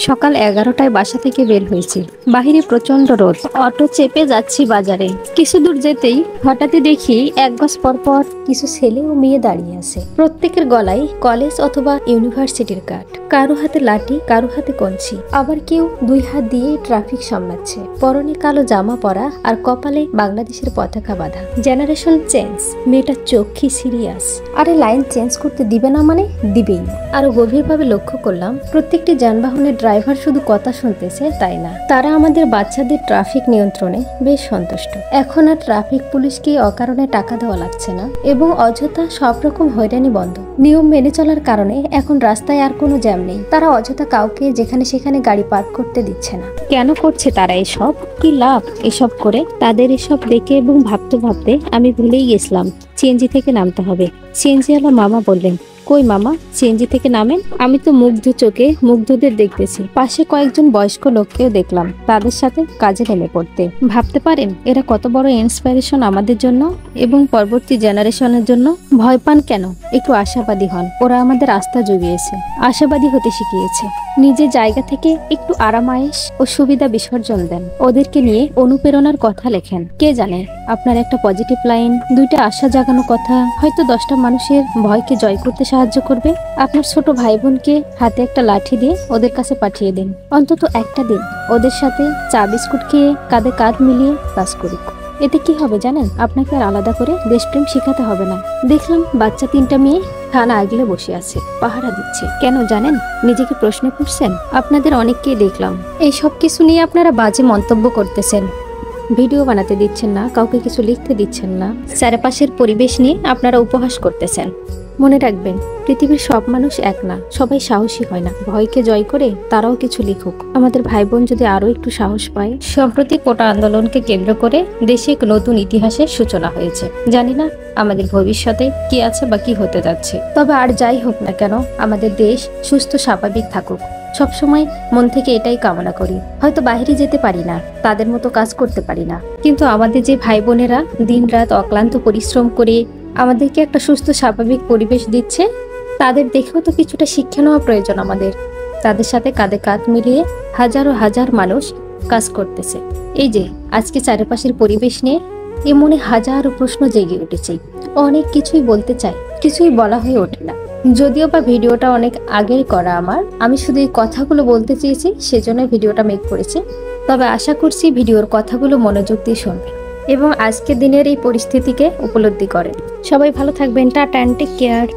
সকাল 11টায় বাসা থেকে বের হয়েছি। বাহিরে প্রচন্ড রোদ। অটো চেপে যাচ্ছি বাজারে। কিছু দূর যেতেই হঠাৎই দেখি এক গজ পরপর কিছু ছেলে ও মেয়ে দাঁড়িয়ে আছে। প্রত্যেকের গলায় কলেজ অথবা ইউনিভার্সিটির কার্ড। কারো হাতে লাঠি, কারো হাতে কঞ্চি, আবার কেউ দুই হাত দিয়ে ট্রাফিক সামলাচ্ছে। পরনে কালো জামা পরা আর কপালে বাংলাদেশের পতাকা বাঁধা। Generation change. মেয়েটার চোখ কি সিরিয়াস। আরে লাইন চেঞ্জ করতে দিবে না মানে দিবেই। আরো গভীরভাবে লক্ষ্য করলাম প্রত্যেকটি যানবাহনের ড্রাইভার শুধু কথা শুনতেছে তাই না, তারা আমাদের বাচ্চাদের ট্রাফিক নিয়ন্ত্রণে বেশ সন্তুষ্ট। এখন আর ট্রাফিক পুলিশকে অকারণে টাকা দেওয়া লাগছে না এবং অযথা সব রকম হয়রানি বন্ধ। নিয়ম মেনে চলার কারণে এখন রাস্তায় আর কোনো জ্যাম নেই। তারা অযথা কাউকে যেখানে সেখানে গাড়ি পার্ক করতে দিচ্ছে না। কেন করছে তারা এসব? কি লাভ এসব করে? তাদের এসব দেখে এবং ভাবতে ভাবতে আমি ভুলেই গেছিলাম সিএনজি থেকে নামতে হবে। সিএনজিওয়ালা মামা বললেন, কই মামা, সিএনজি থেকে নামেন। আমি তো মুগ্ধ চোখে মুগ্ধদের দেখতেছি। পাশে কয়েকজন বয়স্ক লোককেও দেখলাম তাদের সাথে কাজে নেমে পড়তে। ভাবতে পারেন এরা কত বড় ইন্সপিরেশন আমাদের জন্য এবং পরবর্তী জেনারেশনের জন্য। ভয় পান কেন? একটু আশাবাদী হন। ওরা আমাদের আস্থা জুগিয়েছে, আশাবাদী হতে শিখিয়েছে। নিজের জায়গা থেকে একটু আরামায়েশ ও সুবিধা বিসর্জন দেন। ওদেরকে নিয়ে অনুপ্রেরণার কথা লেখেন। কে জানে আপনার একটা পজিটিভ লাইন, দুইটা আশা জাগানো কথা হয়তো 10টা মানুষের ভয়কে জয় করতে সাহায্য করবে। আপনার ছোট ভাই বোনকে হাতে একটা লাঠি দিয়ে ওদের কাছে পাঠিয়ে দিন। অন্তত একটা দিন ওদের সাথে চা বিস্কুট খেয়ে কাঁধে কাঁধ মিলিয়ে কাজ করুক। এতে কি হবে জানেন? আপনাকে আর আলাদা করে দেশপ্রেম শেখাতে হবে না। দেখলাম বাচ্চা 3টা মেয়ে থানা আগলে বসে আছে, পাহারা দিচ্ছে। কেন জানেন? নিজেকে প্রশ্ন করছেন? আপনাদের অনেককেই দেখলাম এই সব কিছু নিয়ে আপনারা বাজে মন্তব্য করতেছেন, ভিডিও বানাতে দিচ্ছেন না, কাউকে কিছু লিখতে দিচ্ছেন না, চারপাশের পরিবেশ নিয়ে আপনারা উপহাস করতেছেন। মনে রাখবেন, পৃথিবীর সব মানুষ এক না, সবাই সাহসী হয় না। ভয়কে জয় করে তারাও কিছু লিখুক। আমাদের ভাই বোন যদি আরো একটু সাহস পায়। সম্প্রতি কোটা আন্দোলনকে কেন্দ্র করে দেশে এক নতুন ইতিহাসের সূচনা হয়েছে। জানি না আমাদের ভবিষ্যতে কি আছে বা কি হতে যাচ্ছে, তবে আর যাই হোক না কেন আমাদের দেশ সুস্থ স্বাভাবিক থাকুক। সবসময় মন থেকে এটাই কামনা করি। হয়তো বাইরে যেতে পারি না, তাদের মতো কাজ করতে পারি না, কিন্তু আমাদের যে ভাই বোনেরা দিনরাত অক্লান্ত পরিশ্রম করে আমাদেরকে একটা সুস্থ স্বাভাবিক পরিবেশ দিচ্ছে, তাদের দেখেও তো কিছুটা শিক্ষা নেওয়া প্রয়োজন আমাদের। তাদের সাথে কাঁধে কাঁধ মিলিয়ে হাজারো হাজার মানুষ কাজ করতেছে। এই যে আজকে চারপাশের পরিবেশ নিয়ে এ মনে হাজারো প্রশ্ন জেগে উঠেছে। অনেক কিছুই বলতে চাই, কিছুই বলা হয়ে ওঠে না। যদিও বা ভিডিওটা অনেক আগেই করা আমার, আমি শুধু এই কথাগুলো বলতে চেয়েছি, সেজন্য ভিডিওটা মেক করেছি। তবে আশা করছি ভিডিওর কথাগুলো মনোযোগ দিয়ে শুনবেন এবং আজকের দিনের এই পরিস্থিতিকে উপলব্ধি করেন। সবাই ভালো থাকবেন। Tata, take care.